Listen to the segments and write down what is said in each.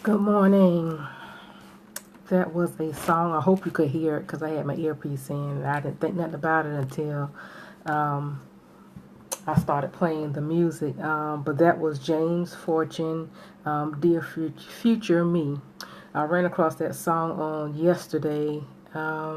Good morning. That was a song. I hope you could hear it because I had my earpiece in. And I didn't think nothing about it until um, I started playing the music. But that was James Fortune, Dear Future Me. I ran across that song on yesterday. Actually,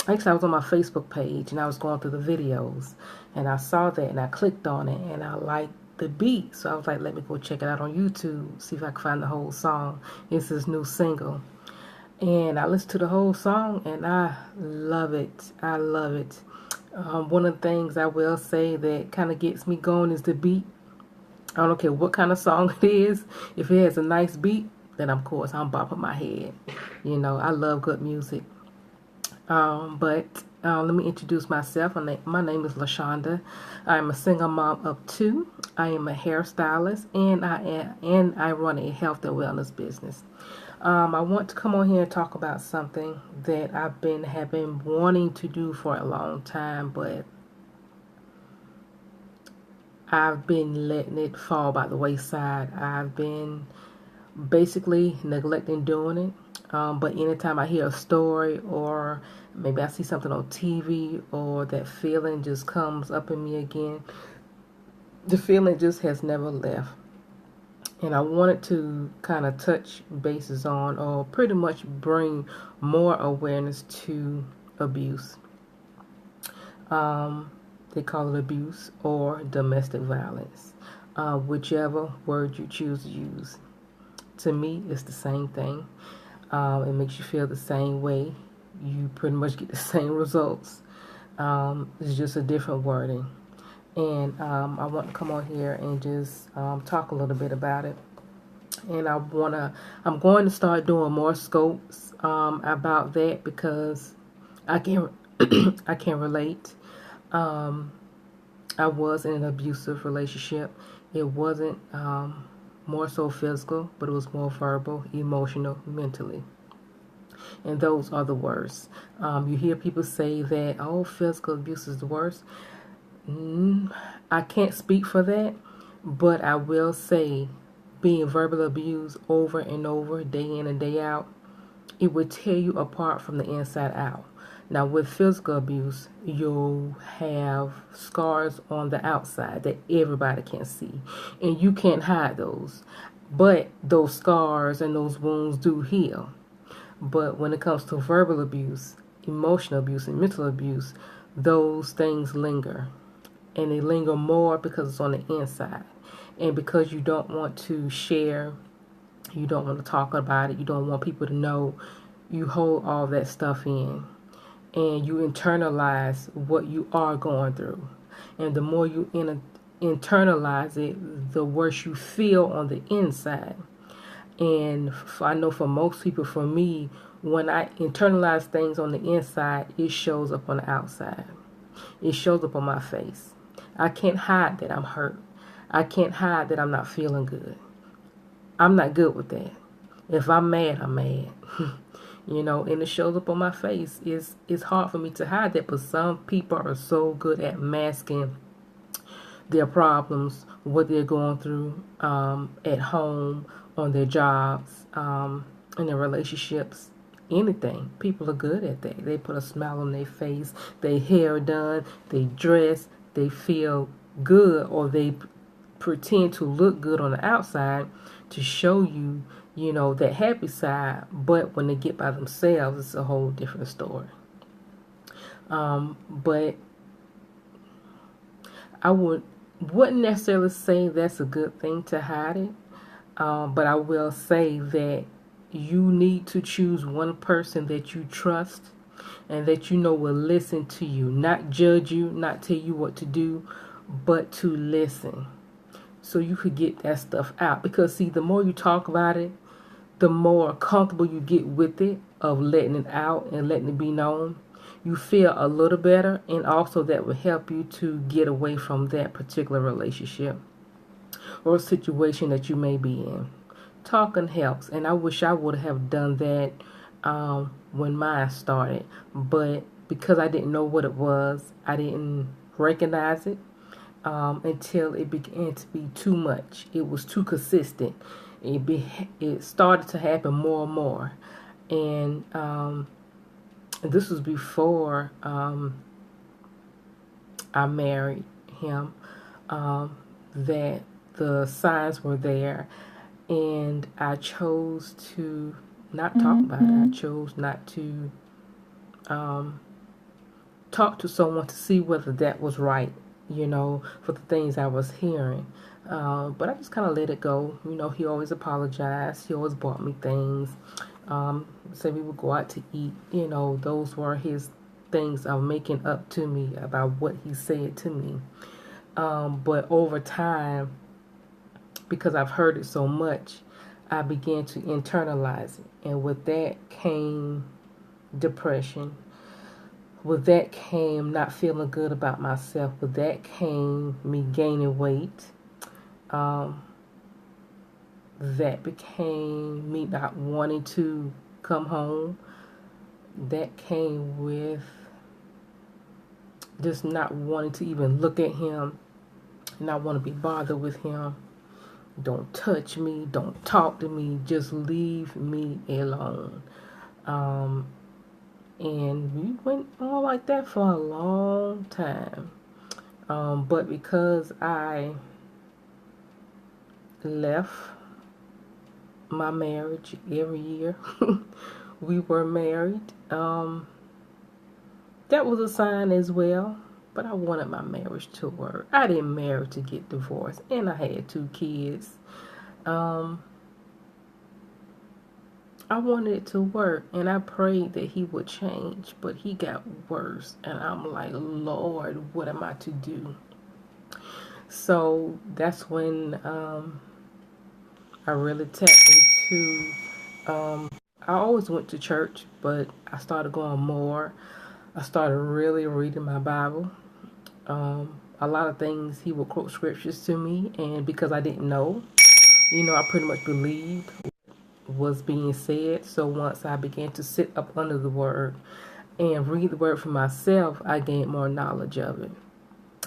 I was on my Facebook page and I was going through the videos and I saw that and I clicked on it and I liked the beat. So I was like, let me go check it out on YouTube, see if I can find the whole song. It's his new single. And I listened to the whole song and I love it. I love it. One of the things I will say that kind of gets me going is the beat. I don't care what kind of song it is. If it has a nice beat, then of course I'm bopping my head. You know, I love good music. But let me introduce myself. My name is LaShonda. I'm a single mom of two. I am a hairstylist, and I run a health and wellness business. I want to come on here and talk about something that have been wanting to do for a long time, but I've been letting it fall by the wayside. I've been basically neglecting doing it. But anytime I hear a story or maybe I see something on TV or that feeling just comes up in me again, the feeling just has never left. And I wanted to kind of touch bases on or pretty much bring more awareness to abuse. They call it abuse or domestic violence, whichever word you choose to use. To me, it's the same thing. It makes you feel the same way. You pretty much get the same results. It's just a different wording. And I want to come on here and just talk a little bit about it. And I'm going to start doing more scopes about that because I can, I can relate. I was in an abusive relationship. It wasn't more so physical, but it was more verbal, emotional, mentally. And those are the worst. You hear people say that, oh, physical abuse is the worst. I can't speak for that, but I will say being verbally abused over and over, day in and day out, it would tear you apart from the inside out. Now, with physical abuse, you'll have scars on the outside that everybody can see, and you can't hide those. But those scars and those wounds do heal. But when it comes to verbal abuse, emotional abuse, and mental abuse, those things linger. And they linger more because it's on the inside. And because you don't want to share, you don't want to talk about it, you don't want people to know, you hold all that stuff in. And you internalize what you are going through. And the more you internalize it, the worse you feel on the inside. And I know for most people, for me, when I internalize things on the inside, it shows up on the outside. It shows up on my face. I can't hide that I'm hurt. I can't hide that I'm not feeling good. I'm not good with that. If I'm mad, I'm mad. And it shows up on my face. It's hard for me to hide that, but some people are so good at masking their problems, what they're going through at home, on their jobs, in their relationships, anything. People are good at that. They put a smile on their face, their hair done, they dress, they feel good, or they pretend to look good on the outside to show you, that happy side. But when they get by themselves, it's a whole different story. But I wouldn't necessarily say that's a good thing to hide it. But I will say that you need to choose one person that you trust and that you know will listen to you, not judge you, not tell you what to do, but to listen so you could get that stuff out. Because see, the more you talk about it, the more comfortable you get with it, of letting it out and letting it be known. You feel a little better, and also that will help you to get away from that particular relationship or situation that you may be in. Talking helps, and I wish I would have done that when mine started, but because I didn't know what it was, I didn't recognize it until it began to be too much. It was too consistent. it started to happen more and more. And this was before I married him, that the signs were there, and I chose to not talk about it. I chose not to talk to someone to see whether that was right, for the things I was hearing. But I just kind of let it go. He always apologized. He always bought me things. Said we would go out to eat. Those were his things of making up to me about what he said to me. But over time, because I've heard it so much, I began to internalize it. And with that came depression. With that came not feeling good about myself. With that came me gaining weight. That became me not wanting to come home. That came with just not wanting to even look at him, not want to be bothered with him. Don't touch me, don't talk to me, just leave me alone. And we went on like that for a long time. But because I left my marriage every year we were married, that was a sign as well. But I wanted my marriage to work. I didn't marry to get divorced, and I had 2 kids. I wanted it to work, and I prayed that he would change, but he got worse, and I'm like, Lord, what am I to do? So that's when I really tapped into, I always went to church, but I started going more. I started really reading my Bible. A lot of things he would quote scriptures to me, and because I didn't know, I pretty much believed what was being said. So once I began to sit up under the word and read the word for myself, I gained more knowledge of it.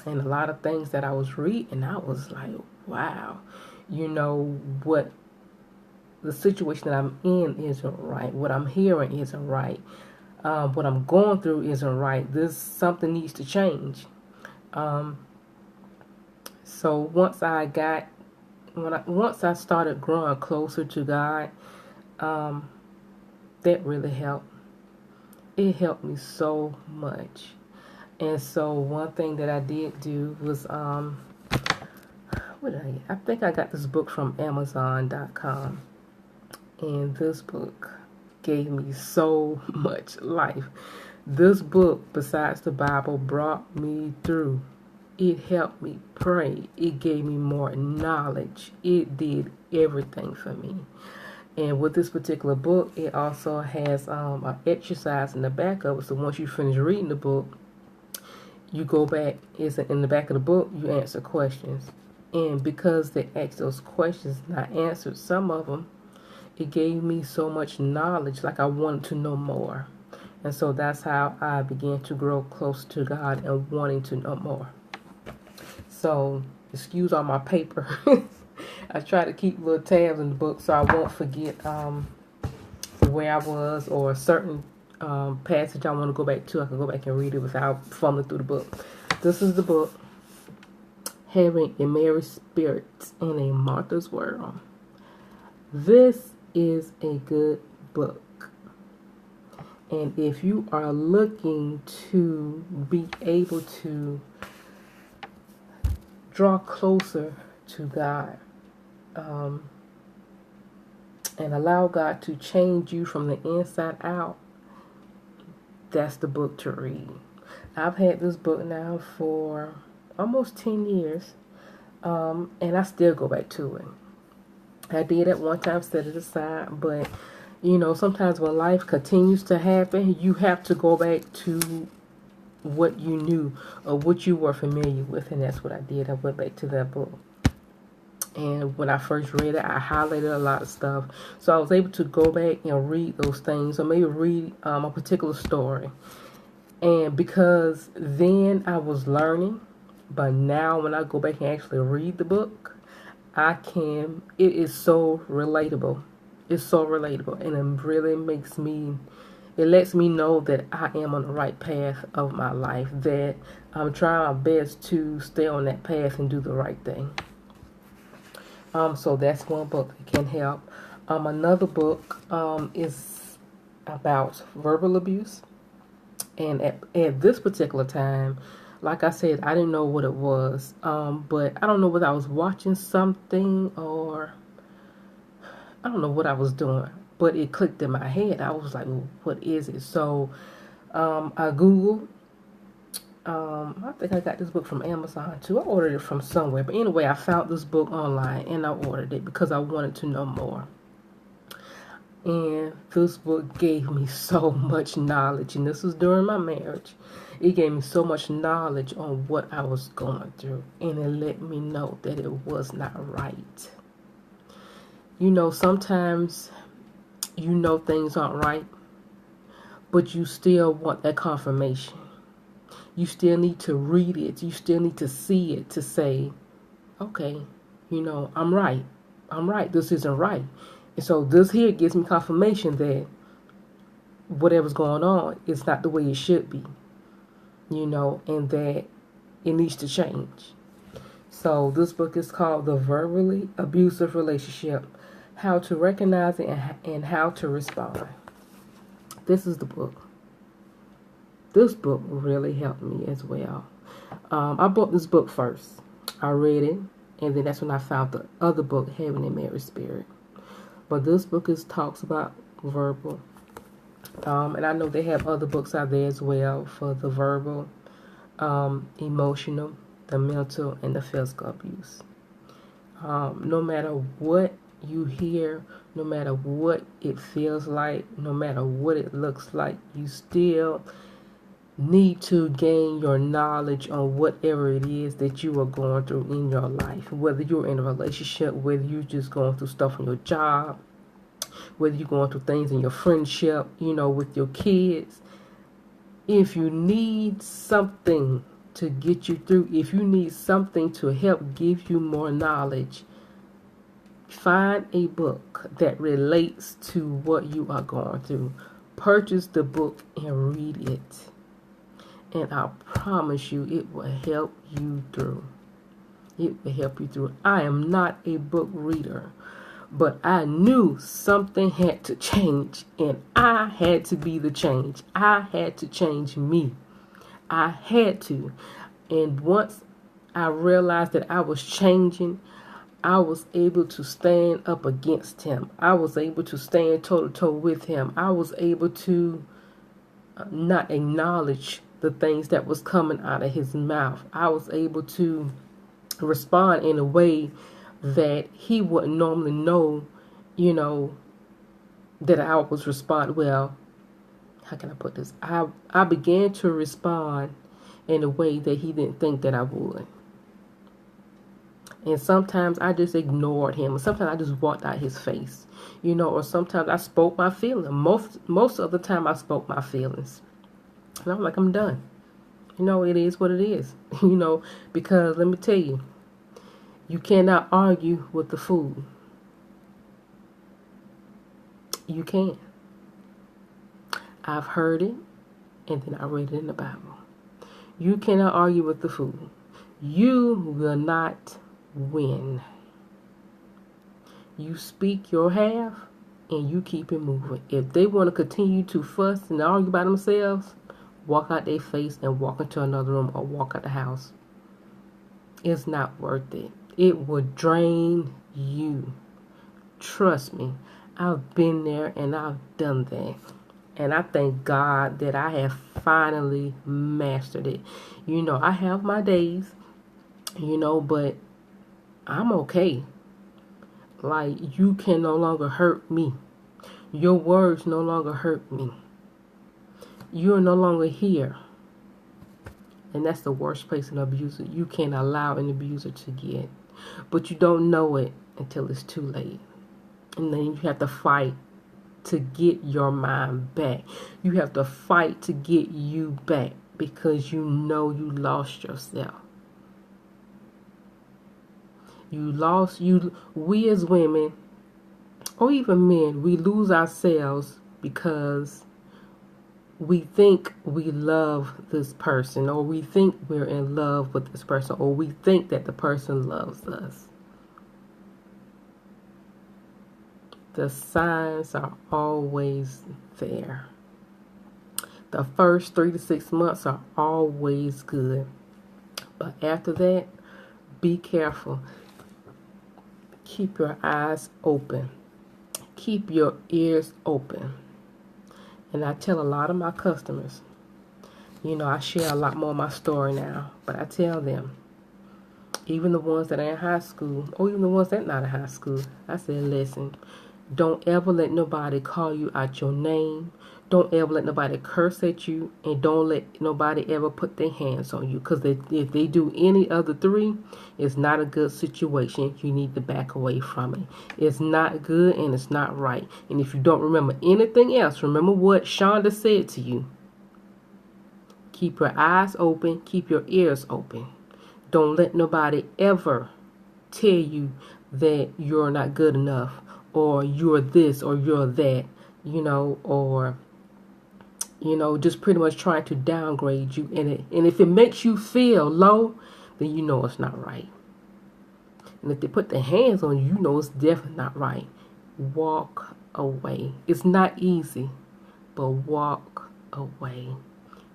And a lot of things that I was reading, I was like, wow, what the situation that I'm in isn't right. What I'm hearing isn't right. What I'm going through isn't right. Something needs to change. So once I started growing closer to God, that really helped. It helped me so much. And so one thing that I did do was, I think I got this book from Amazon.com, and this book gave me so much life. This book, besides the Bible, brought me through. It helped me pray. It gave me more knowledge. It did everything for me. And with this particular book, it also has an exercise in the back of it. So once you finish reading the book, you go back. It's in the back of the book. You answer questions. And because they asked those questions and I answered some of them, it gave me so much knowledge, like I wanted to know more. And so that's how I began to grow close to God and wanting to know more. So, excuse all my paper. I try to keep little tabs in the book so I won't forget where I was, or a certain passage I want to go back to. I can go back and read it without fumbling through the book. This is the book, Having a Merry Spirit in a Martha's World. This is a good book. And if you are looking to be able to draw closer to God, and allow God to change you from the inside out, that's the book to read. I've had this book now for almost 10 years, and I still go back to it. I did at one time set it aside, but sometimes when life continues to happen, you have to go back to what you knew or what you were familiar with, and that's what I did. I went back to that book. And when I first read it, I highlighted a lot of stuff. So I was able to go back and read those things, or maybe read a particular story. And because then I was learning, but now when I go back and actually read the book, it is so relatable. It's so relatable, and it really it lets me know that I am on the right path of my life, that I'm trying my best to stay on that path and do the right thing. So that's one book that can help. Another book is about verbal abuse. And at this particular time, like I said, I didn't know what it was. But I don't know whether I was watching something or I don't know what I was doing. But it clicked in my head. I was like, well, what is it? So I Googled. I think I got this book from Amazon too. I ordered it from somewhere. But anyway, I found this book online and I ordered it because I wanted to know more. And this book gave me so much knowledge, and this was during my marriage. It gave me so much knowledge on what I was going through, and it let me know that it was not right. You know, sometimes you know things aren't right, but you still want that confirmation. You still need to read it. You still need to see it to say, okay, you know, I'm right. I'm right. This isn't right. And so this here gives me confirmation that whatever's going on is not the way it should be, you know, and that it needs to change. So this book is called The Verbally Abusive Relationship, How to Recognize It and How to Respond. This is the book. This book really helped me as well. I bought this book first. I read it, and then that's when I found the other book, Heaven and Mary Spirit. But this book talks about verbal. And I know they have other books out there as well for the verbal, emotional, the mental, and the physical abuse. No matter what you hear, no matter what it feels like, no matter what it looks like, you still need to gain your knowledge on whatever it is that you are going through in your life. Whether you're in a relationship, whether you're just going through stuff on your job, whether you're going through things in your friendship, you know, with your kids. If you need something to get you through, if you need something to help give you more knowledge, find a book that relates to what you are going through. Purchase the book and read it. And I promise you, it will help you through. It will help you through. I am not a book reader, but I knew something had to change, and I had to be the change. I had to change me. I had to. And once I realized that I was changing, I was able to stand up against him. I was able to stand toe to toe with him. I was able to not acknowledge the things that was coming out of his mouth. I was able to respond in a way that he wouldn't normally know, you know, that I was respond. Well, how can I put this? I began to respond in a way that he didn't think that I would. And sometimes I just ignored him. Sometimes I just walked out his face, you know, or sometimes I spoke my feelings. Most of the time I spoke my feelings. And I'm like, I'm done. You know, it is what it is. You know, because let me tell you, you cannot argue with the fool. You can't. I've heard it, and then I read it in the Bible. You cannot argue with the fool. You will not win. You speak your half, and you keep it moving. If they want to continue to fuss and argue by themselves, walk out their face and walk into another room or walk out the house. It's not worth it. It will drain you. Trust me. I've been there and I've done that. And I thank God that I have finally mastered it. You know, I have my days, you know, but I'm okay. Like, you can no longer hurt me. Your words no longer hurt me. You're no longer here. And that's the worst place an abuser. You can't allow an abuser to get. But you don't know it until it's too late. And then you have to fight to get your mind back. You have to fight to get you back because you know you lost yourself. We as women, or even men, we lose ourselves because we think we love this person, or we think we're in love with this person, or we think that the person loves us. The signs are always there. The first 3 to 6 months are always good. But after that, be careful. Keep your eyes open. Keep your ears open. And I tell a lot of my customers, I share a lot more of my story now, but I tell them, even the ones that are in high school, or even the ones that are not in high school, I said, listen, don't ever let nobody call you out your name. Don't ever let nobody curse at you, and don't let nobody ever put their hands on you. Because if they do any of the three, it's not a good situation. You need to back away from it. It's not good and it's not right. And if you don't remember anything else, remember what Shonda said to you. Keep your eyes open. Keep your ears open. Don't let nobody ever tell you that you're not good enough, or you're this, or you're that, or just pretty much trying to downgrade you. And if it makes you feel low, then you know it's not right. And if they put their hands on you, you know it's definitely not right. Walk away. It's not easy, but walk away.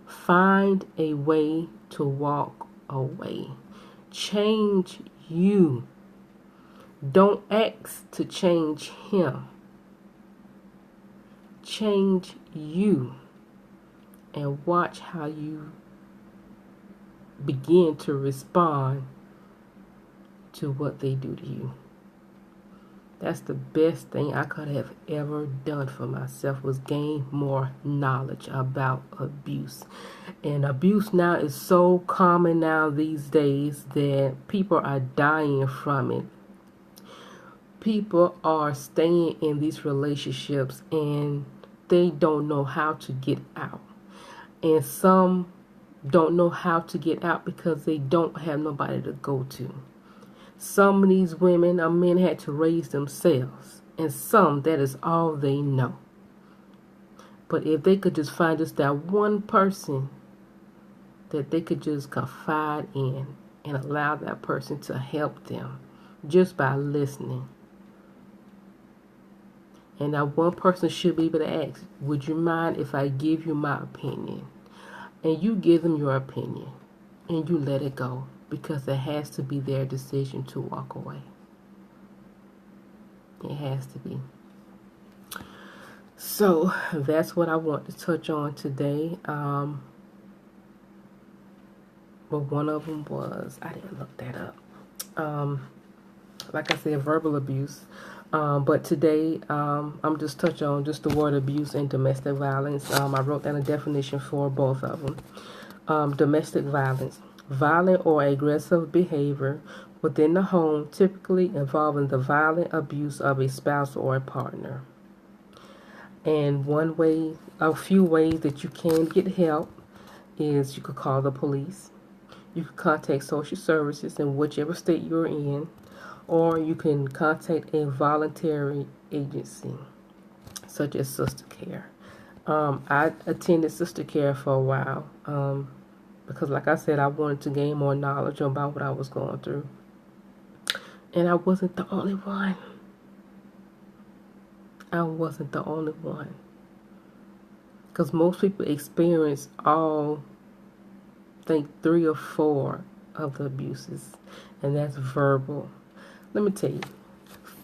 Find a way to walk away. Change you. Don't ask to change him. Change you. And watch how you begin to respond to what they do to you. That's the best thing I could have ever done for myself, was gain more knowledge about abuse. And abuse now is so common now these days that people are dying from it. People are staying in these relationships and they don't know how to get out. And some don't know how to get out because they don't have nobody to go to. Some of these women or men had to raise themselves, and some, that is all they know. But if they could just find just that one person that they could just confide in and allow that person to help them just by listening. And that one person should be able to ask, would you mind if I give you my opinion? And you give them your opinion and you let it go, because it has to be their decision to walk away. It has to be. So that's what I want to touch on today. But one of them was, I didn't look that up. Like I said, verbal abuse. But today, I'm just touching on just the word abuse and domestic violence. I wrote down a definition for both of them. Domestic violence. Violent or aggressive behavior within the home, typically involving the violent abuse of a spouse or a partner. And a few ways that you can get help is you could call the police. You can contact social services in whichever state you're in. Or you can contact a voluntary agency, such as Sister Care. I attended Sister Care for a while because, like I said, I wanted to gain more knowledge about what I was going through. And I wasn't the only one. I wasn't the only one. Because most people experience I think 3 or 4 of the abuses, and that's verbal. Let me tell you,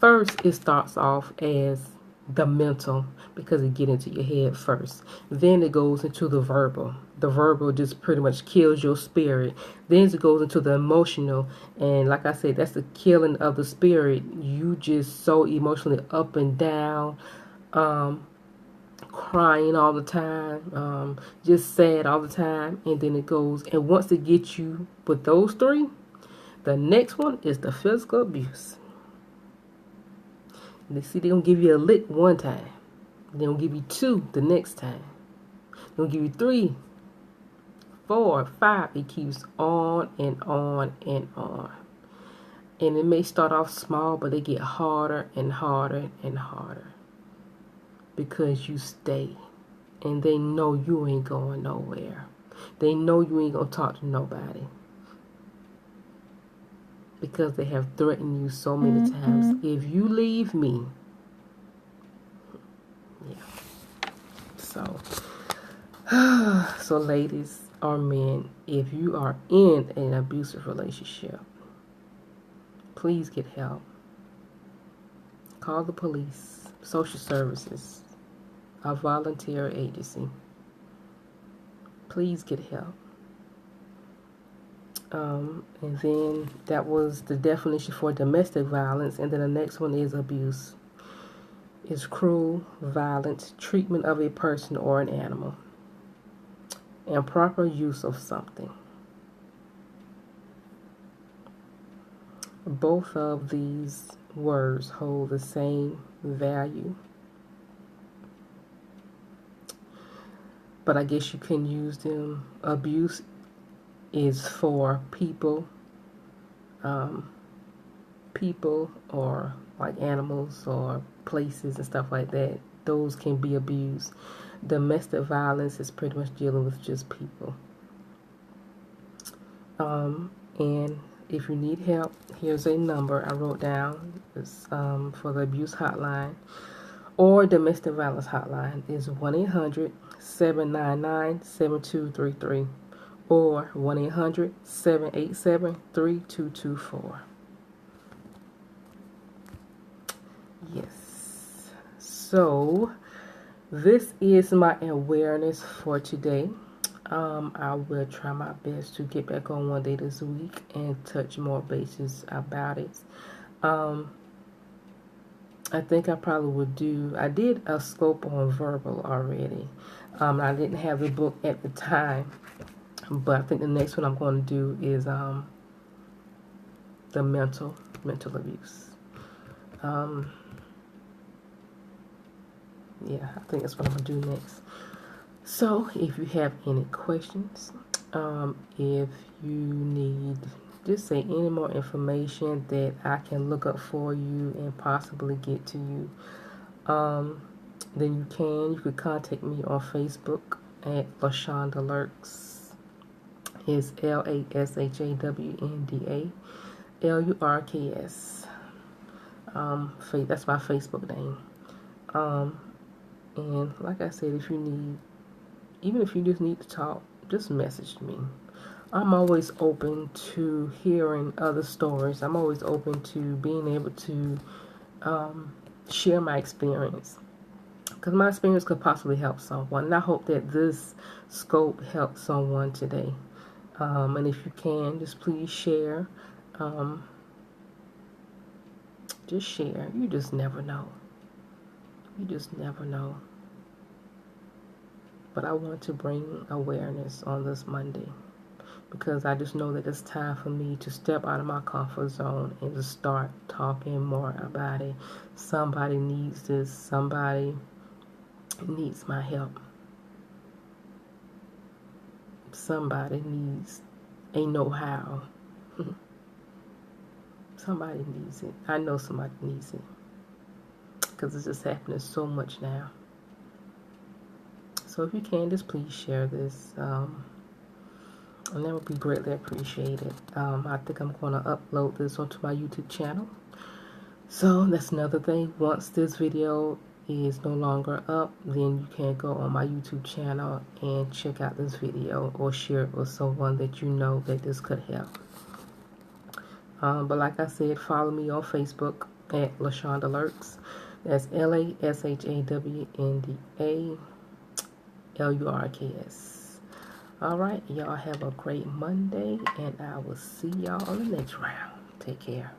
first it starts off as the mental, because it gets into your head first. Then it goes into the verbal. The verbal just pretty much kills your spirit. Then it goes into the emotional, and like I said, that's the killing of the spirit. You just so emotionally up and down, crying all the time, just sad all the time, and then it goes, and once it gets you with those 3, the next one is the physical abuse. They see they're going to give you a lick one time. They're going to give you 2 the next time. They're going to give you 3, 4, 5. It keeps on and on and on. And it may start off small, but they get harder and harder and harder because you stay. And they know you ain't going nowhere. They know you ain't going to talk to nobody. Because they have threatened you so many times. If you leave me, yeah. So ladies or men, if you are in an abusive relationship, please get help. Call the police, social services, a volunteer agency. Please get help. And then that was the definition for domestic violence. And then the next one is abuse. It's cruel, violent treatment of a person or an animal. Improper use of something. Both of these words hold the same value. But I guess you can use them. Abuse is for people or like animals or places and stuff like that. Those can be abused. Domestic violence is pretty much dealing with just people. And if you need help, here's a number I wrote down. It's for the abuse hotline or domestic violence hotline is 1-800-799-7233 or 1-800-787-3224. Yes. So this is my awareness for today. I will try my best to get back on one day this week and touch more bases about it. I think I probably would I did a scope on verbal already. I didn't have the book at the time, but I think the next one I'm going to do is the mental abuse. Yeah, I think that's what I'm going to do next. So, if you have any questions, if you need, just say any more information that I can look up for you and possibly get to you, then you could contact me on Facebook at LaShonda Lurks. It's LASHAWNDA LURKS. That's my Facebook name. And like I said, even if you just need to talk, just message me. I'm always open to hearing other stories. I'm always open to being able to share my experience, because my experience could possibly help someone. And I hope that this scope helps someone today. And if you can, just please share. Just share. You just never know. You just never know. But I want to bring awareness on this Monday, because I just know that it's time for me to step out of my comfort zone and to start talking more about it. Somebody needs this. Somebody needs my help. Somebody needs a know-how. Somebody needs it. I know somebody needs it, because it's just happening so much now. So if you can, just please share this, and that would be greatly appreciated. I think I'm going to upload this onto my YouTube channel. So that's another thing. Once this video is no longer up, then you can go on my YouTube channel and check out this video or share it with someone that you know that this could help. But like I said, follow me on Facebook at LaShonda Lurks. That's LASHAWNDA LURKS. Alright, y'all have a great Monday, and I will see y'all on the next round. Take care.